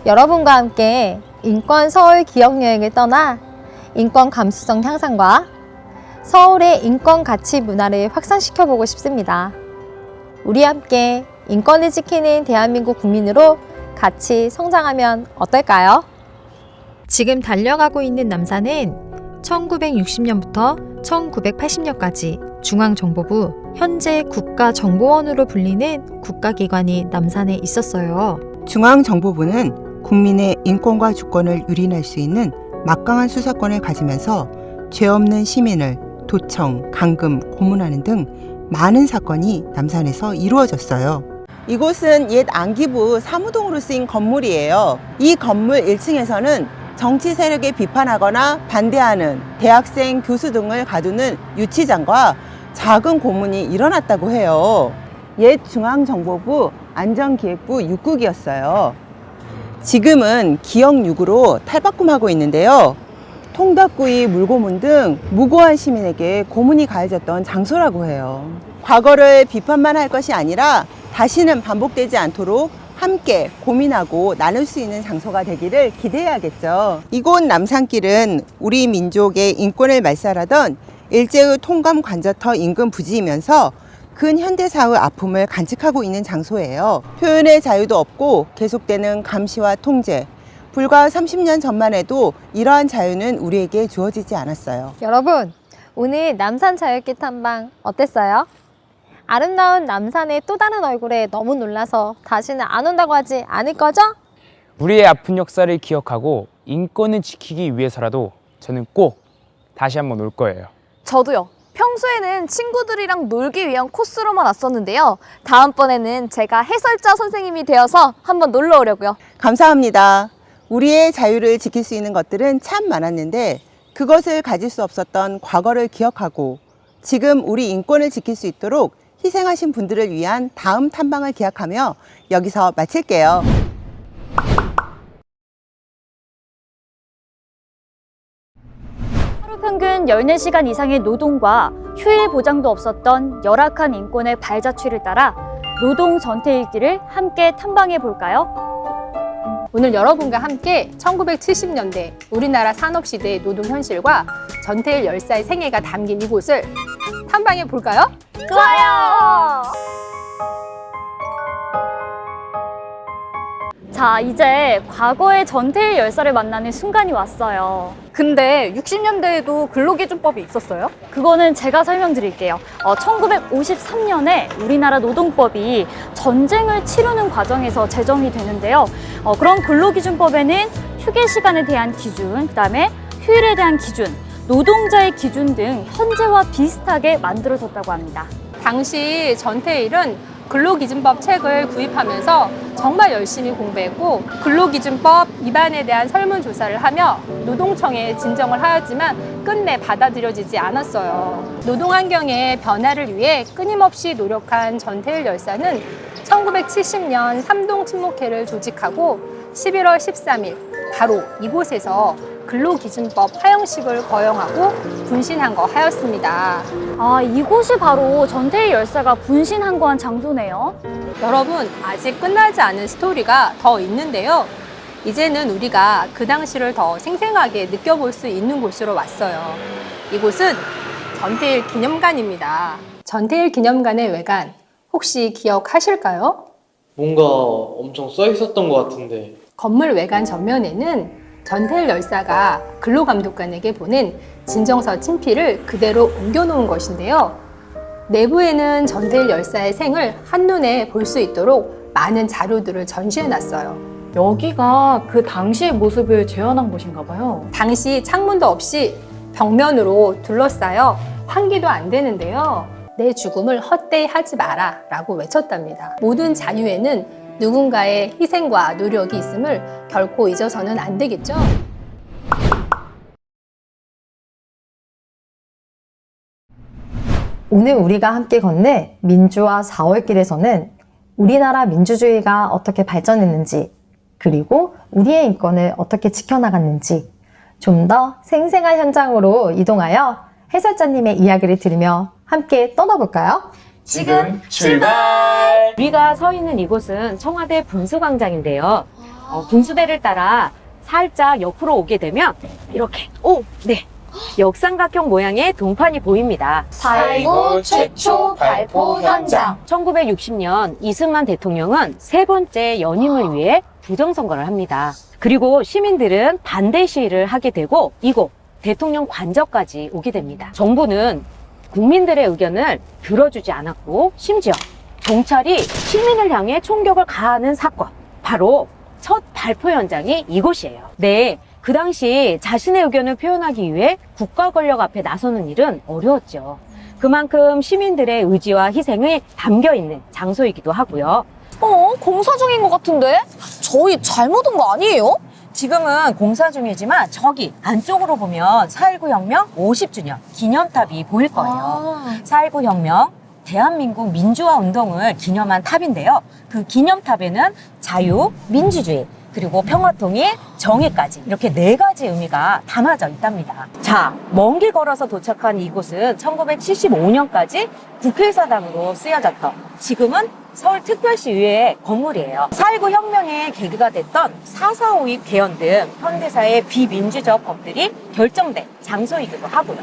여러분과 함께 인권 서울 기억 여행을 떠나 인권 감수성 향상과 서울의 인권 가치 문화를 확산시켜 보고 싶습니다. 우리 함께 인권을 지키는 대한민국 국민으로 같이 성장하면 어떨까요? 지금 달려가고 있는 남산은 1960년부터 1980년까지 중앙정보부, 현재 국가정보원으로 불리는 국가기관이 남산에 있었어요. 중앙정보부는 국민의 인권과 주권을 유린할 수 있는 막강한 수사권을 가지면서 죄 없는 시민을 도청, 감금, 고문하는 등 많은 사건이 남산에서 이루어졌어요. 이곳은 옛 안기부 사무동으로 쓰인 건물이에요. 이 건물 1층에서는 정치 세력에 비판하거나 반대하는 대학생, 교수 등을 가두는 유치장과 작은 고문이 일어났다고 해요. 옛 중앙정보부 안전기획부 6국이었어요. 지금은 기억 6으로 탈바꿈하고 있는데요. 통닭구이, 물고문 등 무고한 시민에게 고문이 가해졌던 장소라고 해요. 과거를 비판만 할 것이 아니라 다시는 반복되지 않도록 함께 고민하고 나눌 수 있는 장소가 되기를 기대해야겠죠. 이곳 남산길은 우리 민족의 인권을 말살하던 일제의 통감 관저터 인근 부지이면서 근현대사의 아픔을 간직하고 있는 장소예요. 표현의 자유도 없고 계속되는 감시와 통제. 불과 30년 전만 해도 이러한 자유는 우리에게 주어지지 않았어요. 여러분, 오늘 남산 자유길 탐방 어땠어요? 아름다운 남산의 또 다른 얼굴에 너무 놀라서 다시는 안 온다고 하지 않을 거죠? 우리의 아픈 역사를 기억하고 인권을 지키기 위해서라도 저는 꼭 다시 한번 올 거예요. 저도요. 평소에는 친구들이랑 놀기 위한 코스로만 왔었는데요. 다음번에는 제가 해설자 선생님이 되어서 한번 놀러 오려고요. 감사합니다. 우리의 자유를 지킬 수 있는 것들은 참 많았는데 그것을 가질 수 없었던 과거를 기억하고 지금 우리 인권을 지킬 수 있도록 희생하신 분들을 위한 다음 탐방을 기약하며 여기서 마칠게요. 하루 평균 14시간 이상의 노동과 휴일 보장도 없었던 열악한 인권의 발자취를 따라 노동 전태일기를 함께 탐방해 볼까요? 오늘 여러분과 함께 1970년대 우리나라 산업시대의 노동 현실과 전태일 열사의 생애가 담긴 이곳을 탐방해 볼까요? 좋아요! 자, 이제 과거의 전태일 열사를 만나는 순간이 왔어요. 근데 60년대에도 근로기준법이 있었어요? 그거는 제가 설명드릴게요. 1953년에 우리나라 노동법이 전쟁을 치르는 과정에서 제정이 되는데요. 그런 근로기준법에는 휴게 시간에 대한 기준, 그다음에 휴일에 대한 기준, 노동자의 기준 등 현재와 비슷하게 만들어졌다고 합니다. 당시 전태일은 근로기준법 책을 구입하면서 정말 열심히 공부했고 근로기준법 위반에 대한 설문조사를 하며 노동청에 진정을 하였지만 끝내 받아들여지지 않았어요. 노동환경의 변화를 위해 끊임없이 노력한 전태일 열사는 1970년 삼동친목회를 조직하고 11월 13일 바로 이곳에서 근로기준법 하형식을 거용하고 분신한 거 하였습니다. 아, 이곳이 바로 전태일 열사가 분신한 거한 장소네요. 여러분, 아직 끝나지 않은 스토리가 더 있는데요. 이제는 우리가 그 당시를 더 생생하게 느껴볼 수 있는 곳으로 왔어요. 이곳은 전태일 기념관입니다. 전태일 기념관의 외관 혹시 기억하실까요? 뭔가 엄청 써 있었던 것 같은데. 건물 외관 전면에는 전태일 열사가 근로감독관에게 보낸 진정서 친필을 그대로 옮겨놓은 것인데요. 내부에는 전태일 열사의 생을 한눈에 볼 수 있도록 많은 자료들을 전시해놨어요. 여기가 그 당시의 모습을 재현한 곳인가 봐요. 당시 창문도 없이 벽면으로 둘러싸여 환기도 안 되는데요. 내 죽음을 헛되이 하지 마라 라고 외쳤답니다. 모든 자유에는 누군가의 희생과 노력이 있음을 결코 잊어서는 안 되겠죠. 오늘 우리가 함께 걷는 민주화 4월길에서는 우리나라 민주주의가 어떻게 발전했는지, 그리고 우리의 인권을 어떻게 지켜나갔는지 좀 더 생생한 현장으로 이동하여 해설자님의 이야기를 들으며 함께 떠나볼까요? 지금 출발! 우리가 서 있는 이곳은 청와대 분수광장인데요. 분수대를 따라 살짝 옆으로 오게 되면 이렇게 역삼각형 모양의 동판이 보입니다. 살구 최초 발포 현장. 1960년 이승만 대통령은 세 번째 연임을 위해 부정선거를 합니다. 그리고 시민들은 반대 시위를 하게 되고 이곳 대통령 관저까지 오게 됩니다. 정부는 국민들의 의견을 들어주지 않았고 심지어 경찰이 시민을 향해 총격을 가하는 사건, 바로 첫 발포 현장이 이곳이에요. 네, 그 당시 자신의 의견을 표현하기 위해 국가 권력 앞에 나서는 일은 어려웠죠. 그만큼 시민들의 의지와 희생이 담겨 있는 장소이기도 하고요. 공사 중인 것 같은데? 저희 잘못 온 거 아니에요? 지금은 공사 중이지만 저기 안쪽으로 보면 4.19 혁명 50주년 기념탑이 보일 거예요. 4.19 혁명 대한민국 민주화 운동을 기념한 탑인데요. 그 기념탑에는 자유, 민주주의, 그리고 평화통일, 정의까지 이렇게 4가지 의미가 담아져 있답니다. 자, 먼 길 걸어서 도착한 이곳은 1975년까지 국회의사당으로 쓰여졌던, 지금은 서울특별시의회 건물이에요. 4.19 혁명의 계기가 됐던 4.4.5입 개헌 등 현대사의 비민주적 법들이 결정된 장소이기도 하고요.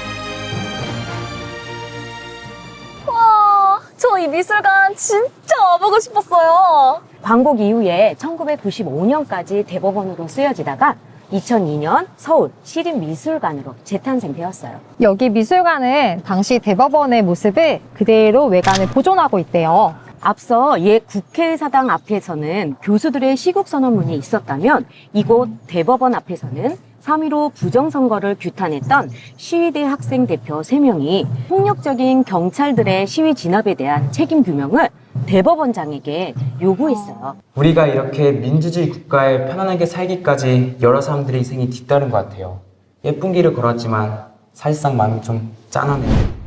와, 저 이 미술관 진짜 와보고 싶었어요. 광복 이후에 1995년까지 대법원으로 쓰여지다가 2002년 서울 시립미술관으로 재탄생되었어요. 여기 미술관은 당시 대법원의 모습을 그대로 외관을 보존하고 있대요. 앞서 옛 국회의사당 앞에서는 교수들의 시국선언문이 있었다면 이곳 대법원 앞에서는 3.15 부정선거를 규탄했던 시위대 학생 대표 3명이 폭력적인 경찰들의 시위 진압에 대한 책임 규명을 대법원장에게 요구했어요. 우리가 이렇게 민주주의 국가에 편안하게 살기까지 여러 사람들의 희생이 뒤따른 것 같아요. 예쁜 길을 걸었지만 사실상 마음이 좀 짠하네요.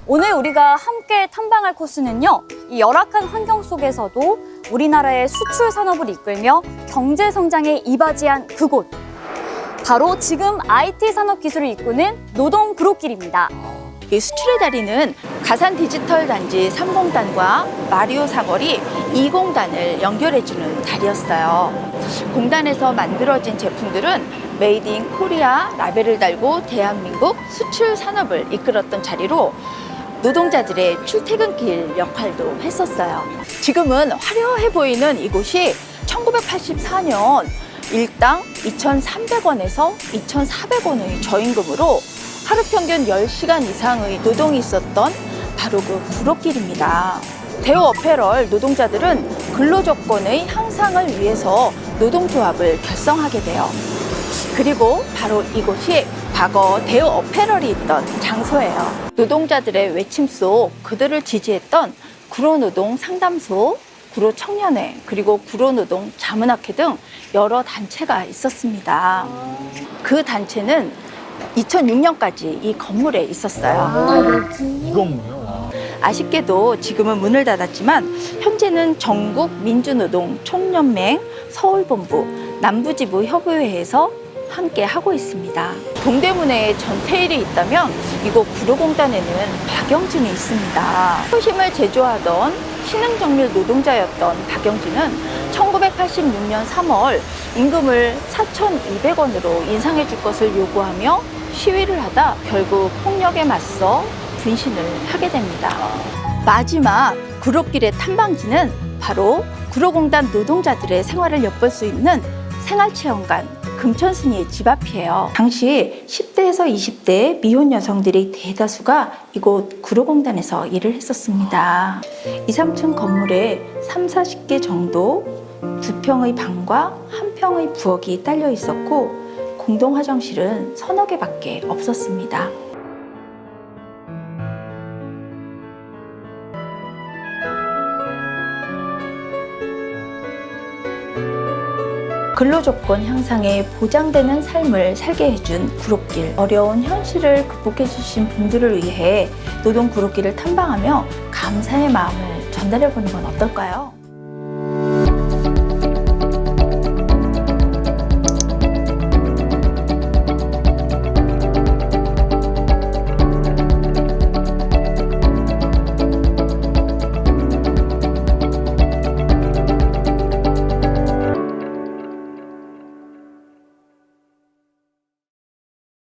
오늘 우리가 함께 탐방할 코스는요, 이 열악한 환경 속에서도 우리나라의 수출 산업을 이끌며 경제 성장에 이바지한 그곳, 바로 지금 IT 산업 기술을 이끄는 노동 그룹길입니다. 이 수출의 달인은 가산 디지털 단지 3공단과 마리오 사거리 2공단을 연결해주는 달이었어요. 공단에서 만들어진 제품들은 메이드 인 코리아 라벨을 달고 대한민국 수출 산업을 이끌었던 자리로 노동자들의 출퇴근길 역할도 했었어요. 지금은 화려해 보이는 이곳이 1984년 일당 2,300원에서 2,400원의 저임금으로 하루 평균 10시간 이상의 노동이 있었던 바로 그 구로길입니다. 대우 어페럴 노동자들은 근로조건의 향상을 위해서 노동조합을 결성하게 돼요. 그리고 바로 이곳이 과거 대우 어페럴이 있던 장소예요. 노동자들의 외침 속 그들을 지지했던 구로노동 상담소, 구로청년회, 그리고 구로노동 자문학회 등 여러 단체가 있었습니다. 그 단체는 2006년까지 이 건물에 있었어요. 아쉽게도 지금은 문을 닫았지만 현재는 전국 민주노동 총연맹 서울본부 남부지부 협의회에서 함께 하고 있습니다. 동대문에 전태일이 있다면 이곳 구로공단에는 박영진이 있습니다. 효심을 제조하던 신흥정밀 노동자였던 박영진은 1986년 3월 임금을 4,200원으로 인상해 줄 것을 요구하며 시위를 하다 결국 폭력에 맞서 분신을 하게 됩니다. 마지막 구로길의 탐방지는 바로 구로공단 노동자들의 생활을 엿볼 수 있는 생활체험관 금천순이의 집 앞이에요. 당시 10대에서 20대 미혼 여성들이 대다수가 이곳 구로공단에서 일을 했었습니다. 2, 3층 건물에 3, 40개 정도 2평의 방과 1평의 부엌이 딸려 있었고 공동 화장실은 서너 개밖에 없었습니다. 근로조건 향상에 보장되는 삶을 살게 해준 구로길. 어려운 현실을 극복해 주신 분들을 위해 노동 구로길을 탐방하며 감사의 마음을 전달해 보는 건 어떨까요?